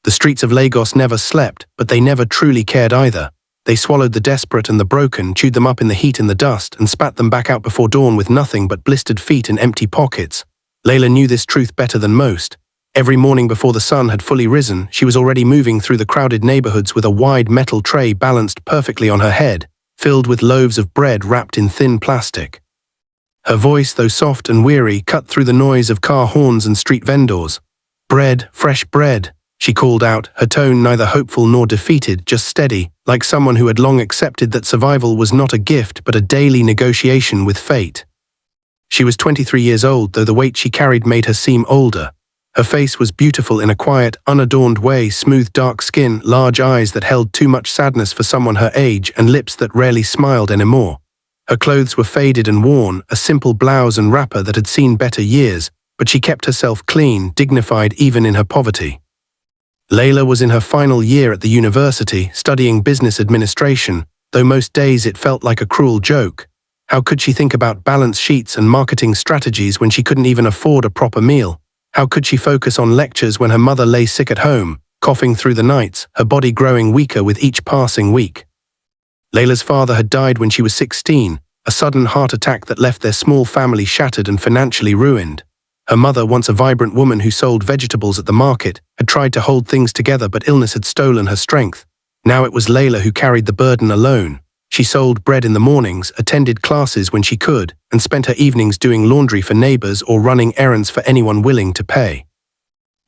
The streets of Lagos never slept, but they never truly cared either. They swallowed the desperate and the broken, chewed them up in the heat and the dust, and spat them back out before dawn with nothing but blistered feet and empty pockets. Layla knew this truth better than most. Every morning before the sun had fully risen, she was already moving through the crowded neighborhoods with a wide metal tray balanced perfectly on her head, filled with loaves of bread wrapped in thin plastic. Her voice, though soft and weary, cut through the noise of car horns and street vendors. "Bread, fresh bread," she called out, her tone neither hopeful nor defeated, just steady, like someone who had long accepted that survival was not a gift but a daily negotiation with fate. She was 23 years old, though the weight she carried made her seem older. Her face was beautiful in a quiet, unadorned way, smooth dark skin, large eyes that held too much sadness for someone her age, and lips that rarely smiled anymore. Her clothes were faded and worn, a simple blouse and wrapper that had seen better years, but she kept herself clean, dignified even in her poverty. Layla was in her final year at the university, studying business administration, though most days it felt like a cruel joke. How could she think about balance sheets and marketing strategies when she couldn't even afford a proper meal? How could she focus on lectures when her mother lay sick at home, coughing through the nights, her body growing weaker with each passing week? Layla's father had died when she was 16, a sudden heart attack that left their small family shattered and financially ruined. Her mother, once a vibrant woman who sold vegetables at the market, had tried to hold things together, but illness had stolen her strength. Now it was Layla who carried the burden alone. She sold bread in the mornings, attended classes when she could, and spent her evenings doing laundry for neighbors or running errands for anyone willing to pay.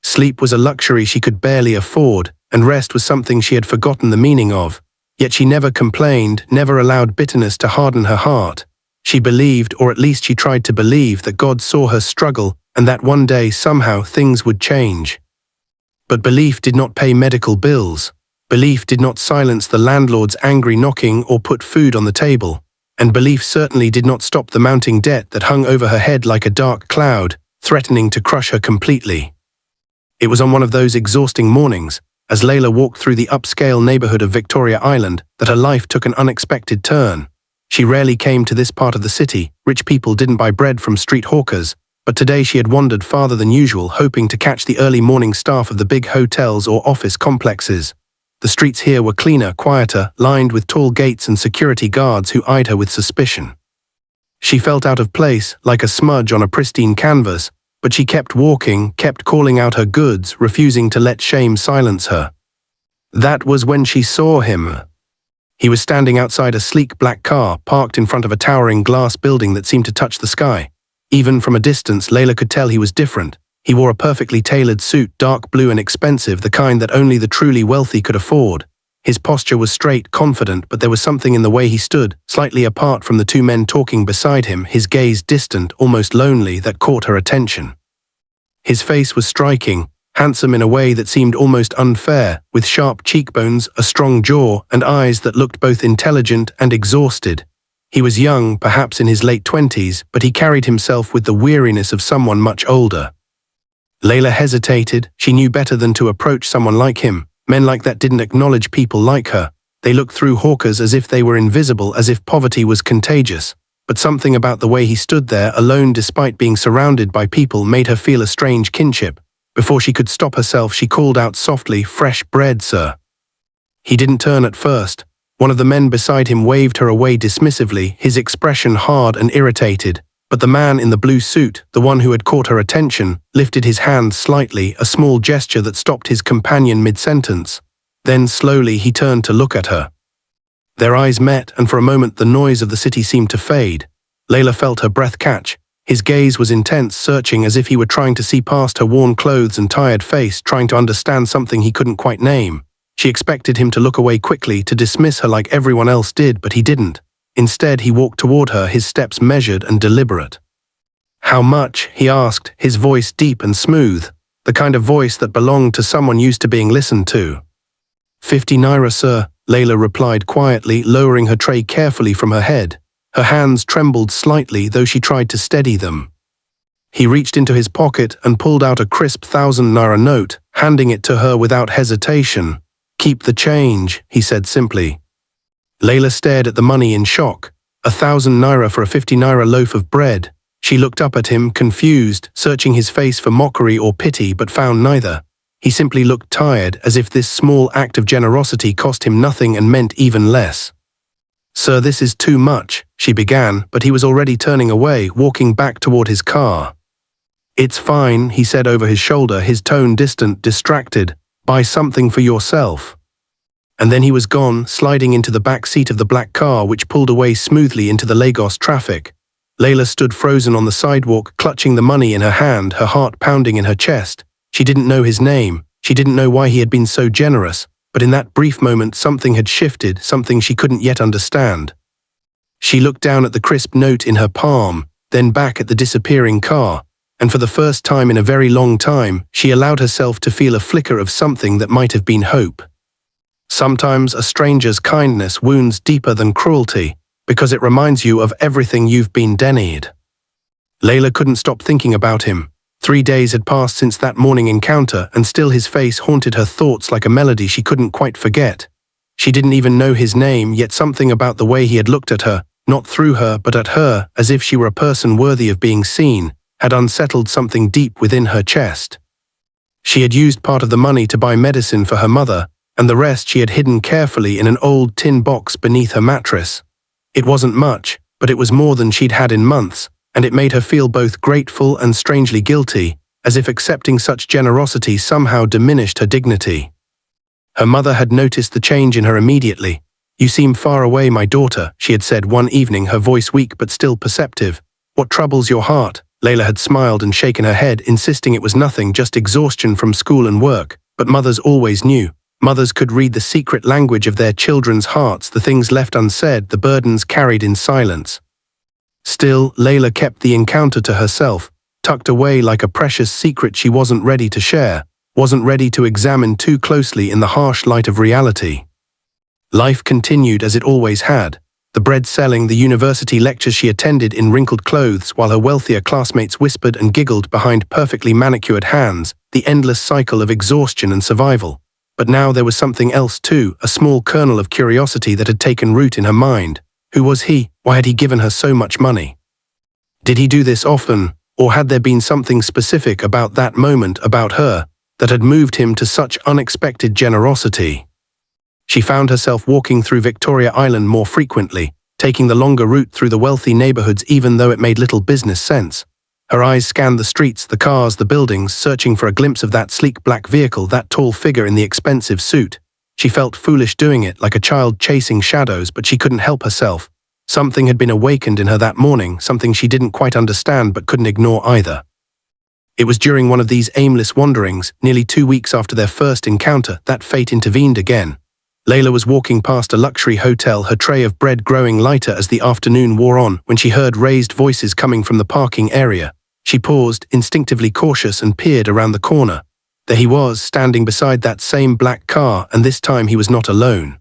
Sleep was a luxury she could barely afford, and rest was something she had forgotten the meaning of. Yet she never complained, never allowed bitterness to harden her heart. She believed, or at least she tried to believe, that God saw her struggle and that one day somehow things would change. But belief did not pay medical bills. Belief did not silence the landlord's angry knocking or put food on the table. And belief certainly did not stop the mounting debt that hung over her head like a dark cloud, threatening to crush her completely. It was on one of those exhausting mornings, as Layla walked through the upscale neighborhood of Victoria Island, that her life took an unexpected turn. She rarely came to this part of the city. Rich people didn't buy bread from street hawkers, but today she had wandered farther than usual, hoping to catch the early morning staff of the big hotels or office complexes. The streets here were cleaner, quieter, lined with tall gates and security guards who eyed her with suspicion. She felt out of place, like a smudge on a pristine canvas, but she kept walking, kept calling out her goods, refusing to let shame silence her. That was when she saw him. He was standing outside a sleek black car, parked in front of a towering glass building that seemed to touch the sky. Even from a distance, Layla could tell he was different. He wore a perfectly tailored suit, dark blue and expensive, the kind that only the truly wealthy could afford. His posture was straight, confident, but there was something in the way he stood, slightly apart from the two men talking beside him, his gaze distant, almost lonely, that caught her attention. His face was striking, handsome in a way that seemed almost unfair, with sharp cheekbones, a strong jaw, and eyes that looked both intelligent and exhausted. He was young, perhaps in his late 20s, but he carried himself with the weariness of someone much older. Layla hesitated. She knew better than to approach someone like him. Men like that didn't acknowledge people like her. They looked through hawkers as if they were invisible, as if poverty was contagious. But something about the way he stood there, alone despite being surrounded by people, made her feel a strange kinship. Before she could stop herself, she called out softly, "Fresh bread, sir." He didn't turn at first. One of the men beside him waved her away dismissively, his expression hard and irritated. But the man in the blue suit, the one who had caught her attention, lifted his hand slightly, a small gesture that stopped his companion mid-sentence. Then slowly he turned to look at her. Their eyes met, and for a moment the noise of the city seemed to fade. Layla felt her breath catch. His gaze was intense, searching, as if he were trying to see past her worn clothes and tired face, trying to understand something he couldn't quite name. She expected him to look away quickly, to dismiss her like everyone else did, but he didn't. Instead, he walked toward her, his steps measured and deliberate. "How much?" he asked, his voice deep and smooth, the kind of voice that belonged to someone used to being listened to. 50 naira, sir," Layla replied quietly, lowering her tray carefully from her head. Her hands trembled slightly, though she tried to steady them. He reached into his pocket and pulled out a crisp 1,000 naira note, handing it to her without hesitation. "Keep the change," he said simply. Layla stared at the money in shock. 1,000 naira for a 50 naira loaf of bread. She looked up at him, confused, searching his face for mockery or pity, but found neither. He simply looked tired, as if this small act of generosity cost him nothing and meant even less. "Sir, this is too much," she began, but he was already turning away, walking back toward his car. "It's fine," he said over his shoulder, his tone distant, distracted. "Buy something for yourself." And then he was gone, sliding into the back seat of the black car, which pulled away smoothly into the Lagos traffic. Layla stood frozen on the sidewalk, clutching the money in her hand, her heart pounding in her chest. She didn't know his name. She didn't know why he had been so generous. But in that brief moment, something had shifted, something she couldn't yet understand. She looked down at the crisp note in her palm, then back at the disappearing car, and for the first time in a very long time, she allowed herself to feel a flicker of something that might have been hope. Sometimes a stranger's kindness wounds deeper than cruelty, because it reminds you of everything you've been denied. Layla couldn't stop thinking about him. 3 days had passed since that morning encounter, and still his face haunted her thoughts like a melody she couldn't quite forget. She didn't even know his name, yet something about the way he had looked at her, not through her but at her, as if she were a person worthy of being seen, had unsettled something deep within her chest. She had used part of the money to buy medicine for her mother, and the rest she had hidden carefully in an old tin box beneath her mattress. It wasn't much, but it was more than she'd had in months, and it made her feel both grateful and strangely guilty, as if accepting such generosity somehow diminished her dignity. Her mother had noticed the change in her immediately. "You seem far away, my daughter," she had said one evening, her voice weak but still perceptive. "What troubles your heart?" Layla had smiled and shaken her head, insisting it was nothing, just exhaustion from school and work. But mothers always knew. Mothers could read the secret language of their children's hearts, the things left unsaid, the burdens carried in silence. Still, Layla kept the encounter to herself, tucked away like a precious secret she wasn't ready to share, wasn't ready to examine too closely in the harsh light of reality. Life continued as it always had. The bread selling, the university lectures she attended in wrinkled clothes while her wealthier classmates whispered and giggled behind perfectly manicured hands, the endless cycle of exhaustion and survival. But now there was something else too, a small kernel of curiosity that had taken root in her mind. Who was he? Why had he given her so much money? Did he do this often, or had there been something specific about that moment, about her, that had moved him to such unexpected generosity? She found herself walking through Victoria Island more frequently, taking the longer route through the wealthy neighborhoods even though it made little business sense. Her eyes scanned the streets, the cars, the buildings, searching for a glimpse of that sleek black vehicle, that tall figure in the expensive suit. She felt foolish doing it, like a child chasing shadows, but she couldn't help herself. Something had been awakened in her that morning, something she didn't quite understand but couldn't ignore either. It was during one of these aimless wanderings, nearly 2 weeks after their first encounter, that fate intervened again. Layla was walking past a luxury hotel, her tray of bread growing lighter as the afternoon wore on, when she heard raised voices coming from the parking area. She paused, instinctively cautious, and peered around the corner. There he was, standing beside that same black car, and this time he was not alone.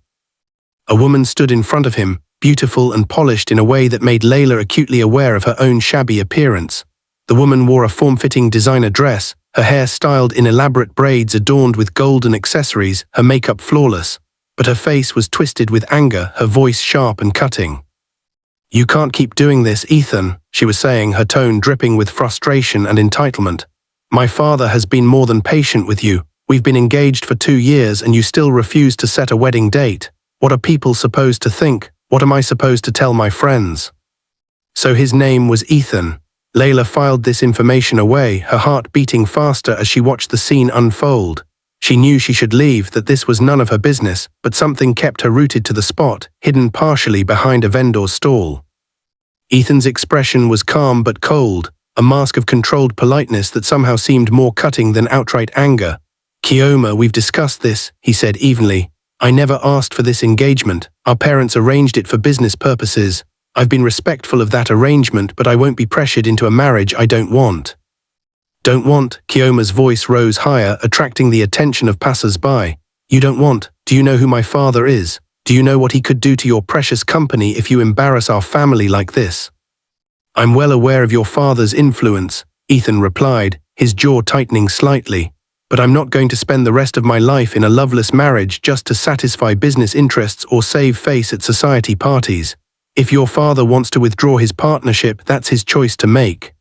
A woman stood in front of him, beautiful and polished in a way that made Layla acutely aware of her own shabby appearance. The woman wore a form-fitting designer dress, her hair styled in elaborate braids adorned with golden accessories, her makeup flawless. But her face was twisted with anger, her voice sharp and cutting. "You can't keep doing this, Ethan," she was saying, her tone dripping with frustration and entitlement. "My father has been more than patient with you. We've been engaged for 2 years and you still refuse to set a wedding date. What are people supposed to think? What am I supposed to tell my friends?" So his name was Ethan. Layla filed this information away, her heart beating faster as she watched the scene unfold. She knew she should leave, that this was none of her business, but something kept her rooted to the spot, hidden partially behind a vendor's stall. Ethan's expression was calm but cold, a mask of controlled politeness that somehow seemed more cutting than outright anger. "Kioma, we've discussed this," he said evenly. "I never asked for this engagement. Our parents arranged it for business purposes. I've been respectful of that arrangement, but I won't be pressured into a marriage I don't want." "Don't want?" Kioma's voice rose higher, attracting the attention of passers-by. "You don't want? Do you know who my father is? Do you know what he could do to your precious company if you embarrass our family like this?" "I'm well aware of your father's influence," Ethan replied, his jaw tightening slightly. "But I'm not going to spend the rest of my life in a loveless marriage just to satisfy business interests or save face at society parties. If your father wants to withdraw his partnership, that's his choice to make."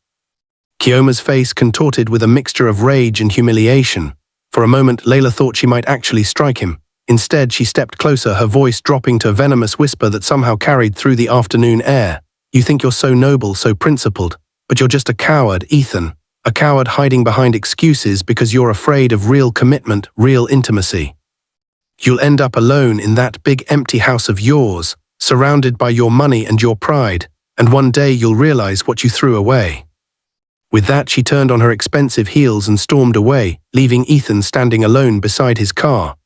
Kioma's face contorted with a mixture of rage and humiliation. For a moment, Layla thought she might actually strike him. Instead, she stepped closer, her voice dropping to a venomous whisper that somehow carried through the afternoon air. "You think you're so noble, so principled, but you're just a coward, Ethan. A coward hiding behind excuses because you're afraid of real commitment, real intimacy. You'll end up alone in that big empty house of yours, surrounded by your money and your pride, and one day you'll realize what you threw away." With that, she turned on her expensive heels and stormed away, leaving Ethan standing alone beside his car.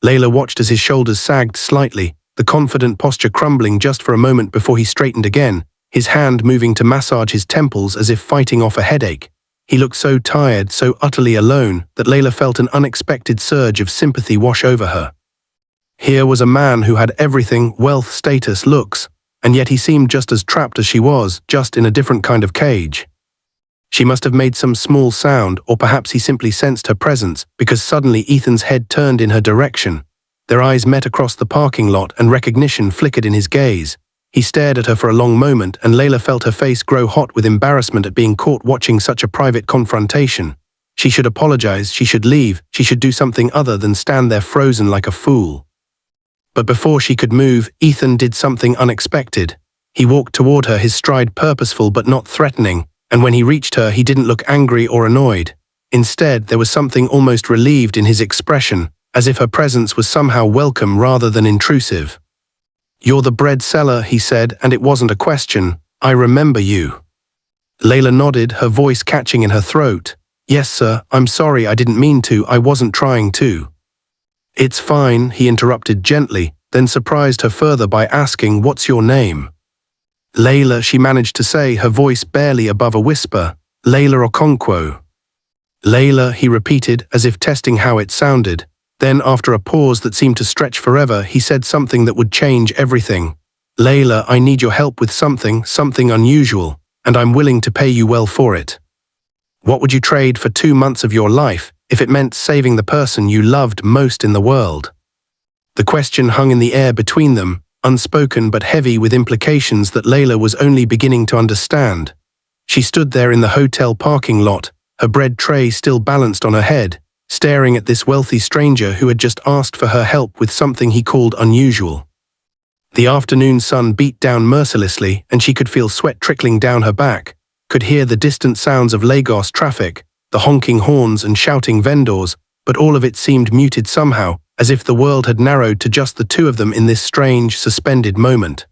Layla watched as his shoulders sagged slightly, the confident posture crumbling just for a moment before he straightened again, his hand moving to massage his temples as if fighting off a headache. He looked so tired, so utterly alone, that Layla felt an unexpected surge of sympathy wash over her. Here was a man who had everything, wealth, status, looks, and yet he seemed just as trapped as she was, just in a different kind of cage. She must have made some small sound, or perhaps he simply sensed her presence, because suddenly Ethan's head turned in her direction. Their eyes met across the parking lot and recognition flickered in his gaze. He stared at her for a long moment, and Layla felt her face grow hot with embarrassment at being caught watching such a private confrontation. She should apologize, she should leave, she should do something other than stand there frozen like a fool. But before she could move, Ethan did something unexpected. He walked toward her, his stride purposeful but not threatening, and when he reached her, he didn't look angry or annoyed. Instead, there was something almost relieved in his expression, as if her presence was somehow welcome rather than intrusive. "You're the bread seller," he said, and it wasn't a question. "I remember you." Layla nodded, her voice catching in her throat. "Yes, sir, I'm sorry, I didn't mean to, I wasn't trying to." "It's fine," he interrupted gently, then surprised her further by asking, "What's your name?" "Layla," she managed to say, her voice barely above a whisper. "Layla Okonkwo." "Layla," he repeated, as if testing how it sounded. Then, after a pause that seemed to stretch forever, he said something that would change everything. "Layla, I need your help with something unusual, and I'm willing to pay you well for it. What would you trade for 2 months of your life, if it meant saving the person you loved most in the world?" The question hung in the air between them, unspoken but heavy with implications that Layla was only beginning to understand. She stood there in the hotel parking lot, her bread tray still balanced on her head, staring at this wealthy stranger who had just asked for her help with something he called unusual. The afternoon sun beat down mercilessly, and she could feel sweat trickling down her back, could hear the distant sounds of Lagos traffic, the honking horns and shouting vendors, but all of it seemed muted somehow, as if the world had narrowed to just the two of them in this strange, suspended moment.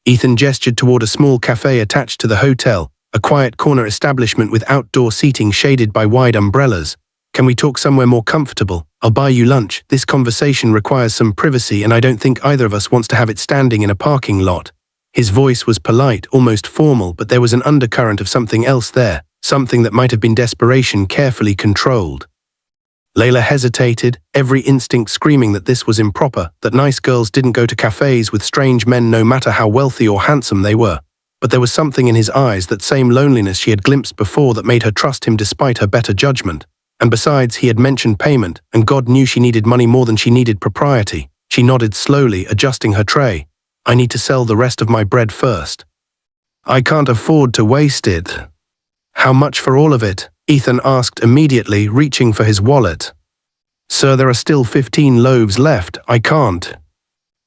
Ethan gestured toward a small cafe attached to the hotel, a quiet corner establishment with outdoor seating shaded by wide umbrellas. "Can we talk somewhere more comfortable? I'll buy you lunch. This conversation requires some privacy, and I don't think either of us wants to have it standing in a parking lot." His voice was polite, almost formal, but there was an undercurrent of something else there, something that might have been desperation carefully controlled. Layla hesitated, every instinct screaming that this was improper, that nice girls didn't go to cafes with strange men no matter how wealthy or handsome they were. But there was something in his eyes, that same loneliness she had glimpsed before, that made her trust him despite her better judgment. And besides, he had mentioned payment, and God knew she needed money more than she needed propriety. She nodded slowly, adjusting her tray. "I need to sell the rest of my bread first. I can't afford to waste it." "How much for all of it?" Ethan asked immediately, reaching for his wallet. "Sir, there are still 15 loaves left, I can't."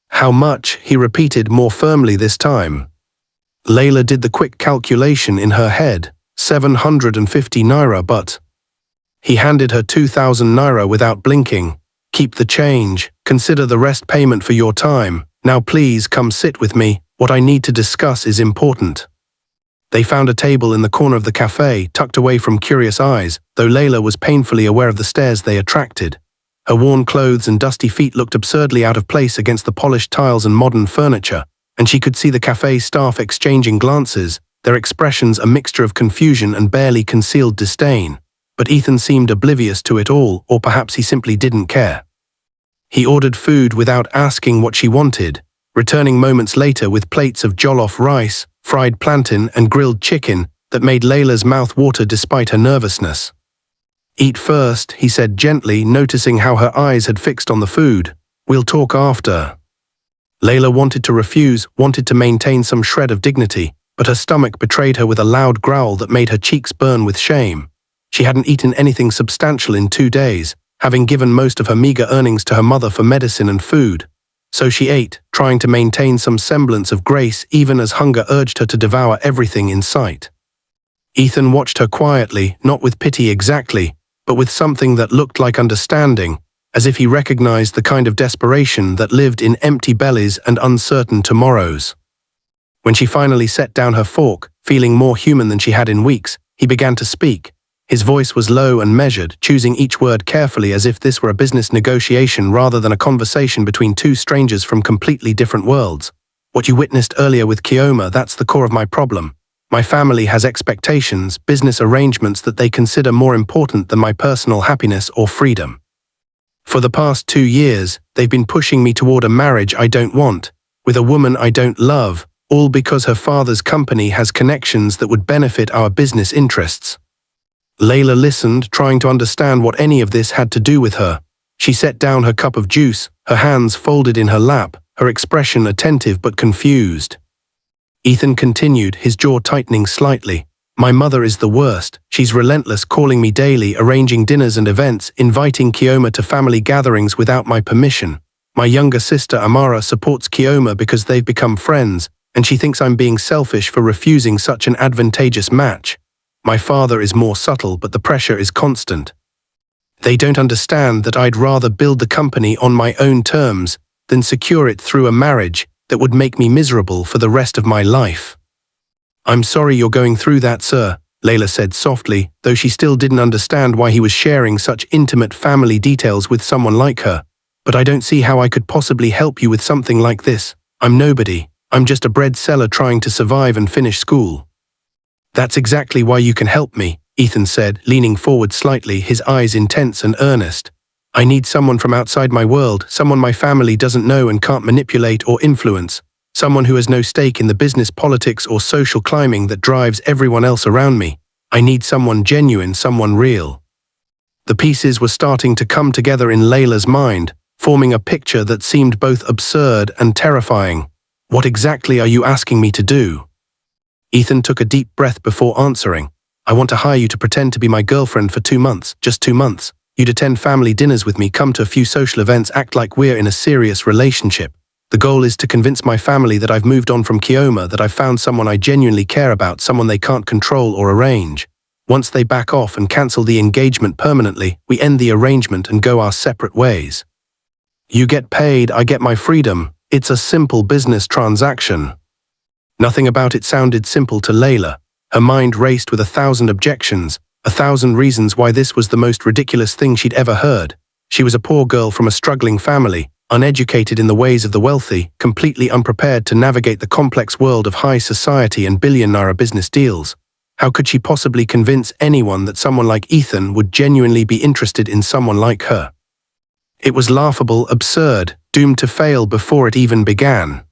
"How much?" he repeated more firmly this time. Layla did the quick calculation in her head. 750 naira, but... He handed her 2,000 naira without blinking. "Keep the change. Consider the rest payment for your time. Now please come sit with me. What I need to discuss is important." They found a table in the corner of the cafe, tucked away from curious eyes, though Layla was painfully aware of the stares they attracted. Her worn clothes and dusty feet looked absurdly out of place against the polished tiles and modern furniture, and she could see the cafe staff exchanging glances, their expressions a mixture of confusion and barely concealed disdain. But Ethan seemed oblivious to it all, or perhaps he simply didn't care. He ordered food without asking what she wanted, returning moments later with plates of jollof rice, fried plantain and grilled chicken that made Layla's mouth water despite her nervousness. "Eat first," he said gently, noticing how her eyes had fixed on the food. "We'll talk after." Layla wanted to refuse, wanted to maintain some shred of dignity, but her stomach betrayed her with a loud growl that made her cheeks burn with shame. She hadn't eaten anything substantial in 2 days, having given most of her meager earnings to her mother for medicine and food. So she ate, trying to maintain some semblance of grace even as hunger urged her to devour everything in sight. Ethan watched her quietly, not with pity exactly, but with something that looked like understanding, as if he recognized the kind of desperation that lived in empty bellies and uncertain tomorrows. When she finally set down her fork, feeling more human than she had in weeks, he began to speak. His voice was low and measured, choosing each word carefully as if this were a business negotiation rather than a conversation between two strangers from completely different worlds. What you witnessed earlier with Kioma, that's the core of my problem. My family has expectations, business arrangements that they consider more important than my personal happiness or freedom. For the past 2 years, they've been pushing me toward a marriage I don't want, with a woman I don't love, all because her father's company has connections that would benefit our business interests. Layla listened, trying to understand what any of this had to do with her. She set down her cup of juice, her hands folded in her lap, her expression attentive but confused. Ethan continued, his jaw tightening slightly. My mother is the worst. She's relentless, calling me daily, arranging dinners and events, inviting Kioma to family gatherings without my permission. My younger sister Amara supports Kioma because they've become friends, and she thinks I'm being selfish for refusing such an advantageous match. My father is more subtle, but the pressure is constant. They don't understand that I'd rather build the company on my own terms than secure it through a marriage that would make me miserable for the rest of my life. I'm sorry you're going through that, sir, Layla said softly, though she still didn't understand why he was sharing such intimate family details with someone like her. But I don't see how I could possibly help you with something like this. I'm nobody. I'm just a bread seller trying to survive and finish school. That's exactly why you can help me, Ethan said, leaning forward slightly, his eyes intense and earnest. I need someone from outside my world, someone my family doesn't know and can't manipulate or influence, someone who has no stake in the business, politics, or social climbing that drives everyone else around me. I need someone genuine, someone real. The pieces were starting to come together in Layla's mind, forming a picture that seemed both absurd and terrifying. What exactly are you asking me to do? Ethan took a deep breath before answering. I want to hire you to pretend to be my girlfriend for 2 months, just 2 months. You'd attend family dinners with me, come to a few social events, act like we're in a serious relationship. The goal is to convince my family that I've moved on from Kioma, that I've found someone I genuinely care about, someone they can't control or arrange. Once they back off and cancel the engagement permanently, we end the arrangement and go our separate ways. You get paid, I get my freedom. It's a simple business transaction. Nothing about it sounded simple to Layla. Her mind raced with 1,000 objections, 1,000 reasons why this was the most ridiculous thing she'd ever heard. She was a poor girl from a struggling family, uneducated in the ways of the wealthy, completely unprepared to navigate the complex world of high society and billionaire business deals. How could she possibly convince anyone that someone like Ethan would genuinely be interested in someone like her? It was laughable, absurd, doomed to fail before it even began.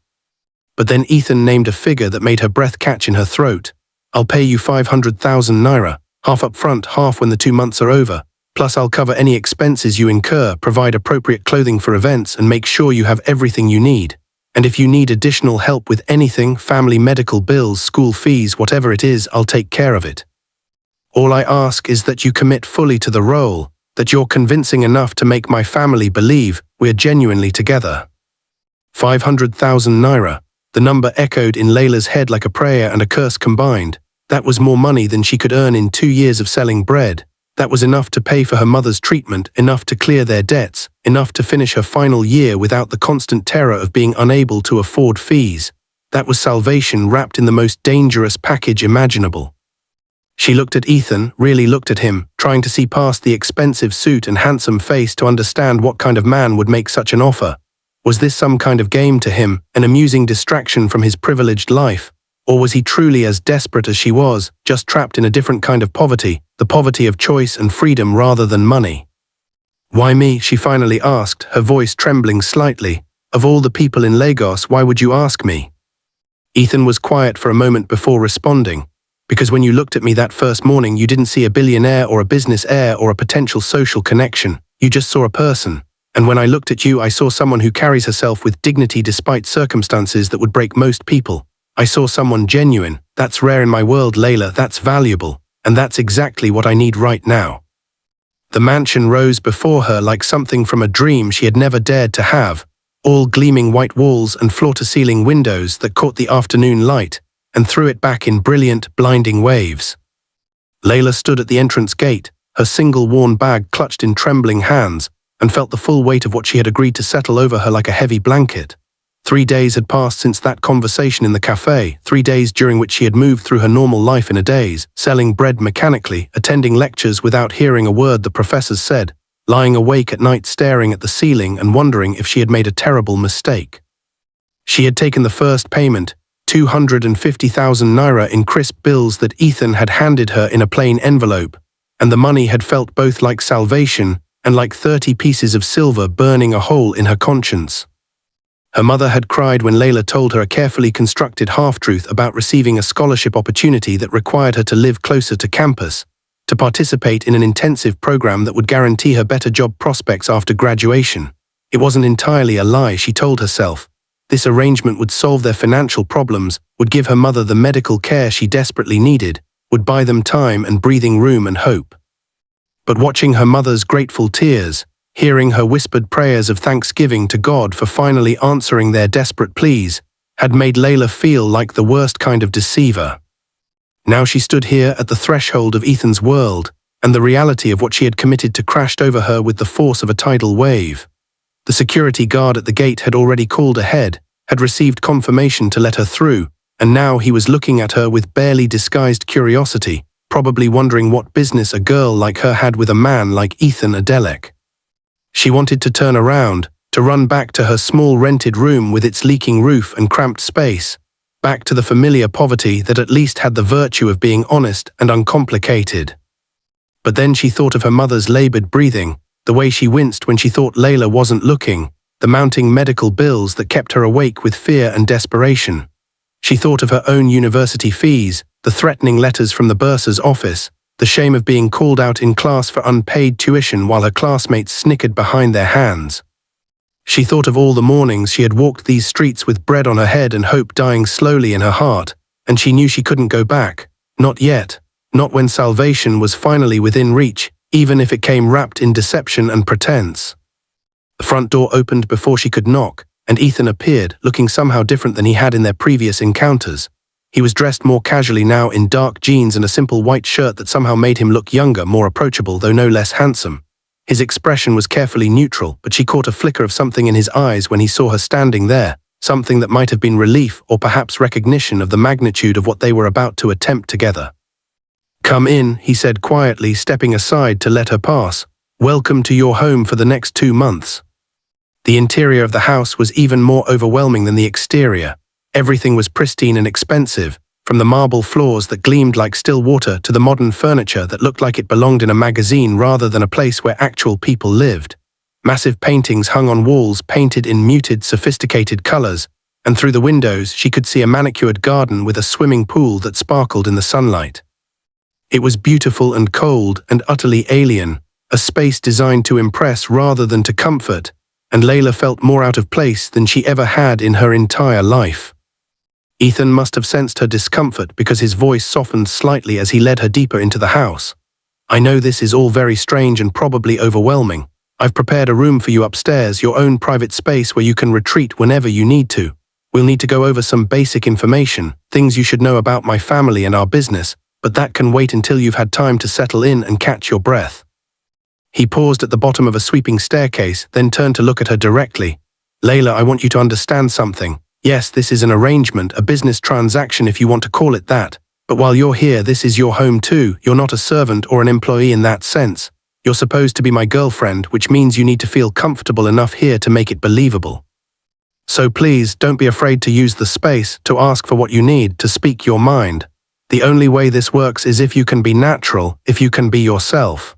But then Ethan named a figure that made her breath catch in her throat. I'll pay you 500,000 naira, half up front, half when the 2 months are over. Plus I'll cover any expenses you incur, provide appropriate clothing for events, and make sure you have everything you need. And if you need additional help with anything, family medical bills, school fees, whatever it is, I'll take care of it. All I ask is that you commit fully to the role, that you're convincing enough to make my family believe we're genuinely together. 500,000 naira. The number echoed in Layla's head like a prayer and a curse combined. That was more money than she could earn in 2 years of selling bread. That was enough to pay for her mother's treatment, enough to clear their debts, enough to finish her final year without the constant terror of being unable to afford fees. That was salvation wrapped in the most dangerous package imaginable. She looked at Ethan, really looked at him, trying to see past the expensive suit and handsome face to understand what kind of man would make such an offer. Was this some kind of game to him, an amusing distraction from his privileged life? Or was he truly as desperate as she was, just trapped in a different kind of poverty, the poverty of choice and freedom rather than money? Why me? She finally asked, her voice trembling slightly. Of all the people in Lagos, why would you ask me? Ethan was quiet for a moment before responding. Because when you looked at me that first morning, you didn't see a billionaire or a business heir or a potential social connection. You just saw a person. And when I looked at you, I saw someone who carries herself with dignity despite circumstances that would break most people. I saw someone genuine. That's rare in my world, Layla. That's valuable. And that's exactly what I need right now. The mansion rose before her like something from a dream she had never dared to have, all gleaming white walls and floor-to-ceiling windows that caught the afternoon light and threw it back in brilliant, blinding waves. Layla stood at the entrance gate, her single worn bag clutched in trembling hands, and felt the full weight of what she had agreed to settle over her like a heavy blanket. 3 days had passed since that conversation in the cafe, 3 days during which she had moved through her normal life in a daze, selling bread mechanically, attending lectures without hearing a word the professors said, lying awake at night staring at the ceiling and wondering if she had made a terrible mistake. She had taken the first payment, 250,000 naira in crisp bills that Ethan had handed her in a plain envelope, and the money had felt both like salvation and like 30 pieces of silver burning a hole in her conscience. Her mother had cried when Layla told her a carefully constructed half-truth about receiving a scholarship opportunity that required her to live closer to campus, to participate in an intensive program that would guarantee her better job prospects after graduation. It wasn't entirely a lie, she told herself. This arrangement would solve their financial problems, would give her mother the medical care she desperately needed, would buy them time and breathing room and hope. But watching her mother's grateful tears, hearing her whispered prayers of thanksgiving to God for finally answering their desperate pleas, had made Layla feel like the worst kind of deceiver. Now she stood here at the threshold of Ethan's world, and the reality of what she had committed to crashed over her with the force of a tidal wave. The security guard at the gate had already called ahead, had received confirmation to let her through, and now he was looking at her with barely disguised curiosity, probably wondering what business a girl like her had with a man like Ethan Adelek. She wanted to turn around, to run back to her small rented room with its leaking roof and cramped space, back to the familiar poverty that at least had the virtue of being honest and uncomplicated. But then she thought of her mother's labored breathing, the way she winced when she thought Layla wasn't looking, the mounting medical bills that kept her awake with fear and desperation. She thought of her own university fees, the threatening letters from the bursar's office, the shame of being called out in class for unpaid tuition while her classmates snickered behind their hands. She thought of all the mornings she had walked these streets with bread on her head and hope dying slowly in her heart, and she knew she couldn't go back, not yet, not when salvation was finally within reach, even if it came wrapped in deception and pretense. The front door opened before she could knock, and Ethan appeared, looking somehow different than he had in their previous encounters. He was dressed more casually now in dark jeans and a simple white shirt that somehow made him look younger, more approachable, though no less handsome. His expression was carefully neutral, but she caught a flicker of something in his eyes when he saw her standing there, something that might have been relief or perhaps recognition of the magnitude of what they were about to attempt together. "Come in," he said quietly, stepping aside to let her pass. "Welcome to your home for the next 2 months." The interior of the house was even more overwhelming than the exterior. Everything was pristine and expensive, from the marble floors that gleamed like still water to the modern furniture that looked like it belonged in a magazine rather than a place where actual people lived. Massive paintings hung on walls painted in muted, sophisticated colors, and through the windows she could see a manicured garden with a swimming pool that sparkled in the sunlight. It was beautiful and cold and utterly alien, a space designed to impress rather than to comfort, and Layla felt more out of place than she ever had in her entire life. Ethan must have sensed her discomfort because his voice softened slightly as he led her deeper into the house. "I know this is all very strange and probably overwhelming. I've prepared a room for you upstairs, your own private space where you can retreat whenever you need to. We'll need to go over some basic information, things you should know about my family and our business, but that can wait until you've had time to settle in and catch your breath." He paused at the bottom of a sweeping staircase, then turned to look at her directly. "Layla, I want you to understand something. Yes, this is an arrangement, a business transaction if you want to call it that. But while you're here, this is your home too. You're not a servant or an employee in that sense. You're supposed to be my girlfriend, which means you need to feel comfortable enough here to make it believable. So please, don't be afraid to use the space, to ask for what you need, to speak your mind. The only way this works is if you can be natural, if you can be yourself."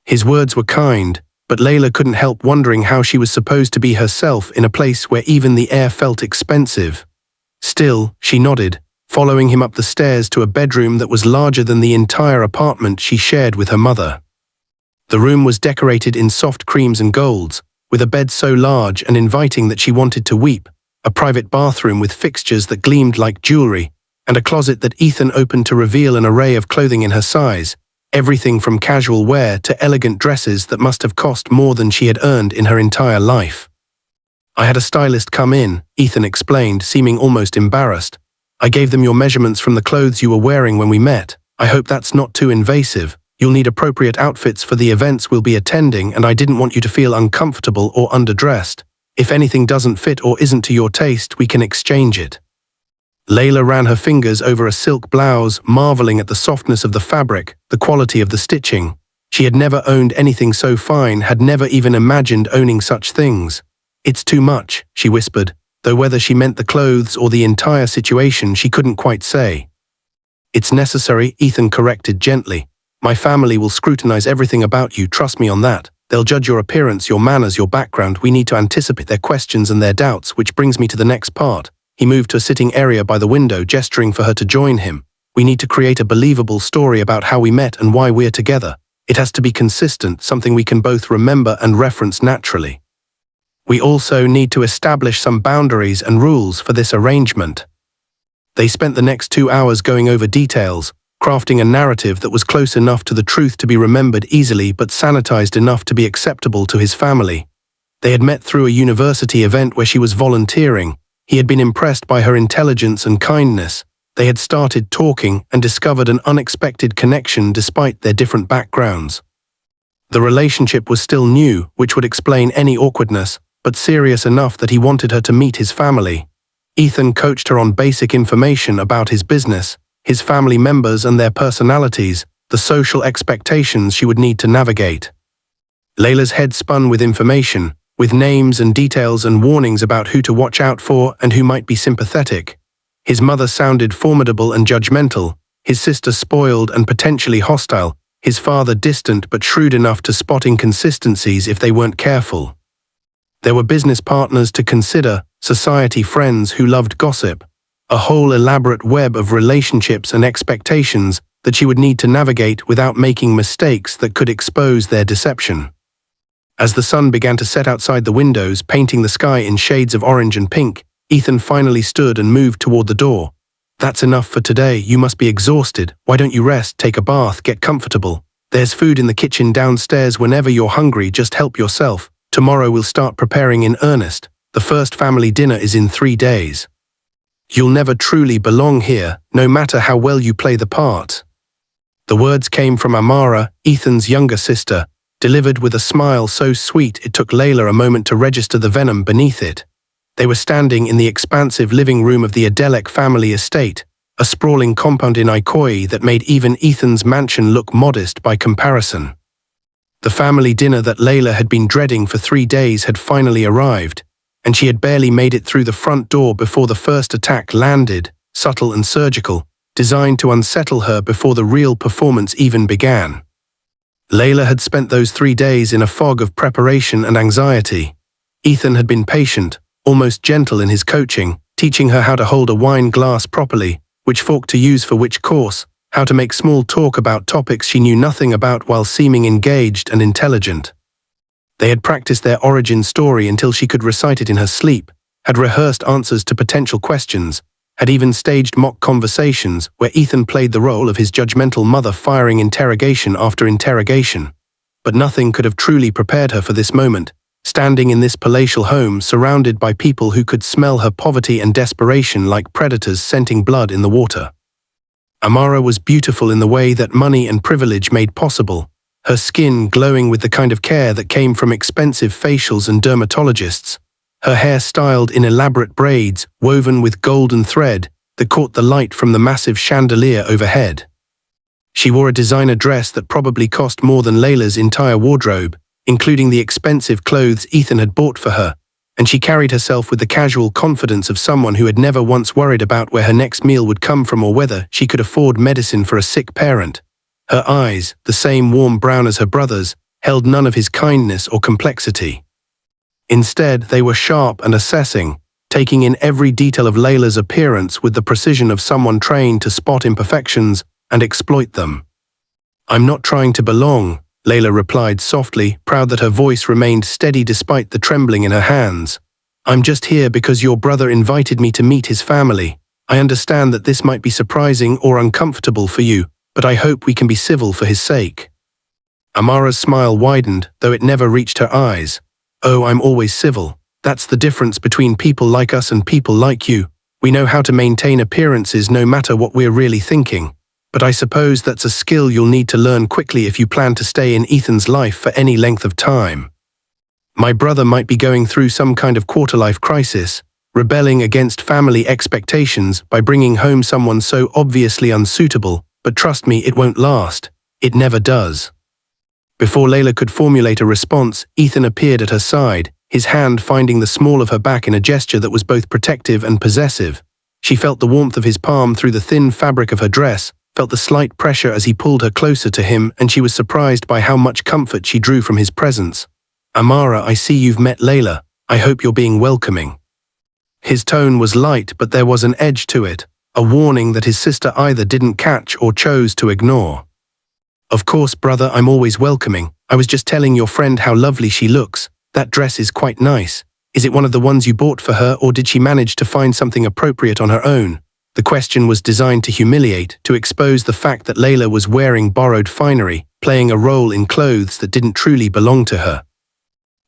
His words were kind, but Layla couldn't help wondering how she was supposed to be herself in a place where even the air felt expensive. Still, she nodded, following him up the stairs to a bedroom that was larger than the entire apartment she shared with her mother. The room was decorated in soft creams and golds, with a bed so large and inviting that she wanted to weep, a private bathroom with fixtures that gleamed like jewelry, and a closet that Ethan opened to reveal an array of clothing in her size, Everything from casual wear to elegant dresses that must have cost more than she had earned in her entire life. "I had a stylist come in," Ethan explained, seeming almost embarrassed. "I gave them your measurements from the clothes you were wearing when we met. I hope that's not too invasive. You'll need appropriate outfits for the events we'll be attending, and I didn't want you to feel uncomfortable or underdressed. If anything doesn't fit or isn't to your taste, we can exchange it." Layla ran her fingers over a silk blouse, marveling at the softness of the fabric, the quality of the stitching. She had never owned anything so fine, had never even imagined owning such things. "It's too much," she whispered, though whether she meant the clothes or the entire situation she couldn't quite say. "It's necessary," Ethan corrected gently. "My family will scrutinize everything about you, trust me on that. They'll judge your appearance, your manners, your background. We need to anticipate their questions and their doubts, which brings me to the next part." He moved to a sitting area by the window, gesturing for her to join him. "We need to create a believable story about how we met and why we're together. It has to be consistent, something we can both remember and reference naturally. We also need to establish some boundaries and rules for this arrangement." They spent the next 2 hours going over details, crafting a narrative that was close enough to the truth to be remembered easily but sanitized enough to be acceptable to his family. They had met through a university event where she was volunteering. He had been impressed by her intelligence and kindness. They had started talking and discovered an unexpected connection despite their different backgrounds. The relationship was still new, which would explain any awkwardness, but serious enough that he wanted her to meet his family. Ethan coached her on basic information about his business, his family members and their personalities, the social expectations she would need to navigate. Layla's head spun with information, with names and details and warnings about who to watch out for and who might be sympathetic. His mother sounded formidable and judgmental, his sister spoiled and potentially hostile, his father distant but shrewd enough to spot inconsistencies if they weren't careful. There were business partners to consider, society friends who loved gossip, a whole elaborate web of relationships and expectations that she would need to navigate without making mistakes that could expose their deception. As the sun began to set outside the windows, painting the sky in shades of orange and pink, Ethan finally stood and moved toward the door. "That's enough for today. You must be exhausted. Why don't you rest, take a bath, get comfortable? There's food in the kitchen downstairs whenever you're hungry, just help yourself. Tomorrow we'll start preparing in earnest. The first family dinner is in 3 days. You'll never truly belong here, no matter how well you play the part." The words came from Amara, Ethan's younger sister, delivered with a smile so sweet it took Layla a moment to register the venom beneath it. They were standing in the expansive living room of the Adelek family estate, a sprawling compound in Ikoyi that made even Ethan's mansion look modest by comparison. The family dinner that Layla had been dreading for 3 days had finally arrived, and she had barely made it through the front door before the first attack landed, subtle and surgical, designed to unsettle her before the real performance even began. Layla had spent those 3 days in a fog of preparation and anxiety. Ethan had been patient, almost gentle in his coaching, teaching her how to hold a wine glass properly, which fork to use for which course, how to make small talk about topics she knew nothing about while seeming engaged and intelligent. They had practiced their origin story until she could recite it in her sleep, had rehearsed answers to potential questions, had even staged mock conversations where Ethan played the role of his judgmental mother firing interrogation after interrogation. But nothing could have truly prepared her for this moment, standing in this palatial home surrounded by people who could smell her poverty and desperation like predators scenting blood in the water. Amara was beautiful in the way that money and privilege made possible, her skin glowing with the kind of care that came from expensive facials and dermatologists, her hair styled in elaborate braids woven with golden thread that caught the light from the massive chandelier overhead. She wore a designer dress that probably cost more than Layla's entire wardrobe, including the expensive clothes Ethan had bought for her, and she carried herself with the casual confidence of someone who had never once worried about where her next meal would come from or whether she could afford medicine for a sick parent. Her eyes, the same warm brown as her brother's, held none of his kindness or complexity. Instead, they were sharp and assessing, taking in every detail of Layla's appearance with the precision of someone trained to spot imperfections and exploit them. "I'm not trying to belong," Layla replied softly, proud that her voice remained steady despite the trembling in her hands. "I'm just here because your brother invited me to meet his family. I understand that this might be surprising or uncomfortable for you, but I hope we can be civil for his sake." Amara's smile widened, though it never reached her eyes. "Oh, I'm always civil. That's the difference between people like us and people like you. We know how to maintain appearances no matter what we're really thinking. But I suppose that's a skill you'll need to learn quickly if you plan to stay in Ethan's life for any length of time. My brother might be going through some kind of quarter-life crisis, rebelling against family expectations by bringing home someone so obviously unsuitable, but trust me, it won't last. It never does." Before Layla could formulate a response, Ethan appeared at her side, his hand finding the small of her back in a gesture that was both protective and possessive. She felt the warmth of his palm through the thin fabric of her dress, felt the slight pressure as he pulled her closer to him, and she was surprised by how much comfort she drew from his presence. "Amara, I see you've met Layla. I hope you're being welcoming." His tone was light, but there was an edge to it, a warning that his sister either didn't catch or chose to ignore. "Of course, brother, I'm always welcoming. I was just telling your friend how lovely she looks. That dress is quite nice. Is it one of the ones you bought for her, or did she manage to find something appropriate on her own?" The question was designed to humiliate, to expose the fact that Layla was wearing borrowed finery, playing a role in clothes that didn't truly belong to her.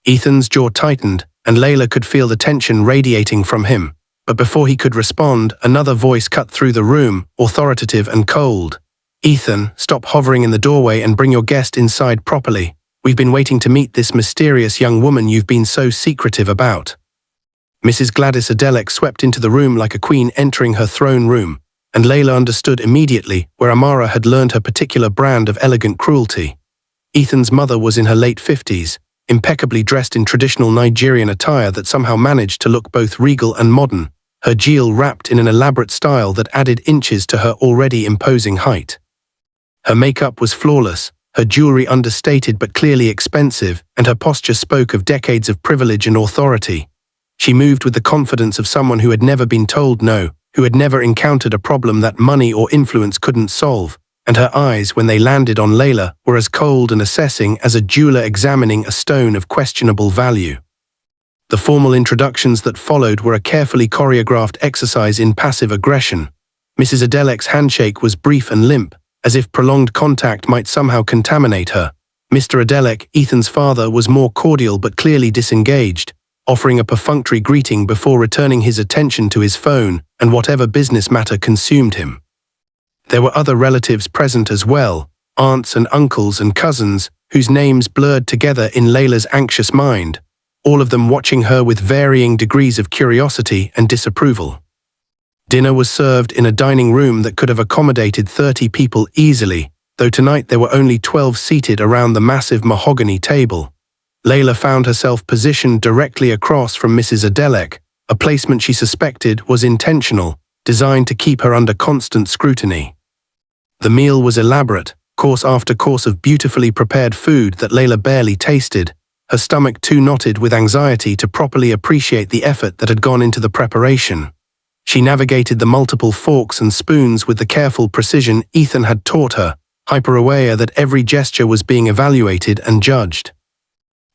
Ethan's jaw tightened, and Layla could feel the tension radiating from him. But before he could respond, another voice cut through the room, authoritative and cold. "Ethan, stop hovering in the doorway and bring your guest inside properly. We've been waiting to meet this mysterious young woman you've been so secretive about." Mrs. Gladys Adelek swept into the room like a queen entering her throne room, and Layla understood immediately where Amara had learned her particular brand of elegant cruelty. Ethan's mother was in her late 50s, impeccably dressed in traditional Nigerian attire that somehow managed to look both regal and modern, her jewel wrapped in an elaborate style that added inches to her already imposing height. Her makeup was flawless, her jewelry understated but clearly expensive, and her posture spoke of decades of privilege and authority. She moved with the confidence of someone who had never been told no, who had never encountered a problem that money or influence couldn't solve, and her eyes, when they landed on Layla, were as cold and assessing as a jeweler examining a stone of questionable value. The formal introductions that followed were a carefully choreographed exercise in passive aggression. Mrs. Adelek's handshake was brief and limp, as if prolonged contact might somehow contaminate her. Mr. Adelek, Ethan's father, was more cordial but clearly disengaged, offering a perfunctory greeting before returning his attention to his phone and whatever business matter consumed him. There were other relatives present as well, aunts and uncles and cousins, whose names blurred together in Layla's anxious mind, all of them watching her with varying degrees of curiosity and disapproval. Dinner was served in a dining room that could have accommodated 30 people easily, though tonight there were only 12 seated around the massive mahogany table. Layla found herself positioned directly across from Mrs. Adelek, a placement she suspected was intentional, designed to keep her under constant scrutiny. The meal was elaborate, course after course of beautifully prepared food that Layla barely tasted, her stomach too knotted with anxiety to properly appreciate the effort that had gone into the preparation. She navigated the multiple forks and spoons with the careful precision Ethan had taught her, hyper-aware that every gesture was being evaluated and judged.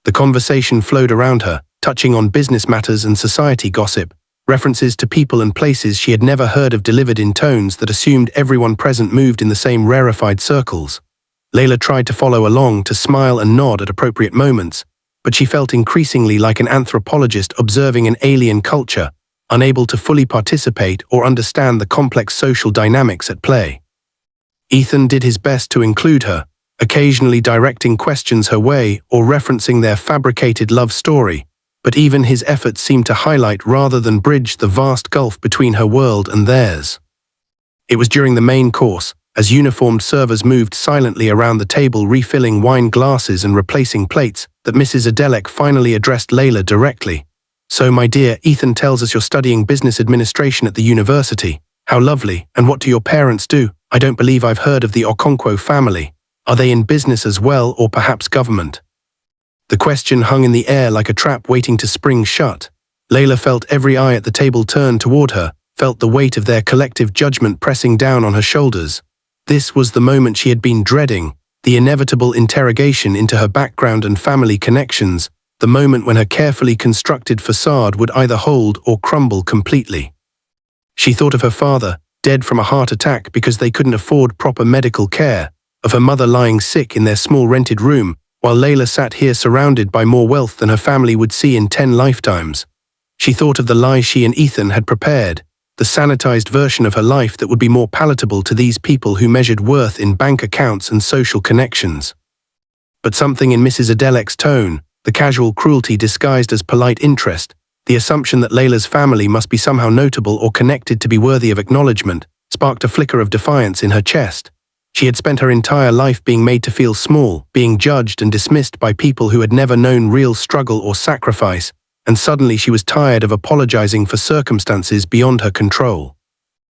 The conversation flowed around her, touching on business matters and society gossip, references to people and places she had never heard of delivered in tones that assumed everyone present moved in the same rarefied circles. Layla tried to follow along, to smile and nod at appropriate moments, but she felt increasingly like an anthropologist observing an alien culture, unable to fully participate or understand the complex social dynamics at play. Ethan did his best to include her, occasionally directing questions her way or referencing their fabricated love story, but even his efforts seemed to highlight rather than bridge the vast gulf between her world and theirs. It was during the main course, as uniformed servers moved silently around the table refilling wine glasses and replacing plates, that Mrs. Adelek finally addressed Layla directly. "So, my dear, Ethan tells us you're studying business administration at the university. How lovely, and what do your parents do? I don't believe I've heard of the Okonkwo family. Are they in business as well, or perhaps government?" The question hung in the air like a trap waiting to spring shut. Layla felt every eye at the table turn toward her, felt the weight of their collective judgment pressing down on her shoulders. This was the moment she had been dreading, the inevitable interrogation into her background and family connections, the moment when her carefully constructed facade would either hold or crumble completely. She thought of her father, dead from a heart attack because they couldn't afford proper medical care, of her mother lying sick in their small rented room, while Layla sat here surrounded by more wealth than her family would see in 10 lifetimes. She thought of the lie she and Ethan had prepared, the sanitized version of her life that would be more palatable to these people who measured worth in bank accounts and social connections. But something in Mrs. Adelek's tone, the casual cruelty disguised as polite interest, the assumption that Layla's family must be somehow notable or connected to be worthy of acknowledgement, sparked a flicker of defiance in her chest. She had spent her entire life being made to feel small, being judged and dismissed by people who had never known real struggle or sacrifice, and suddenly she was tired of apologizing for circumstances beyond her control.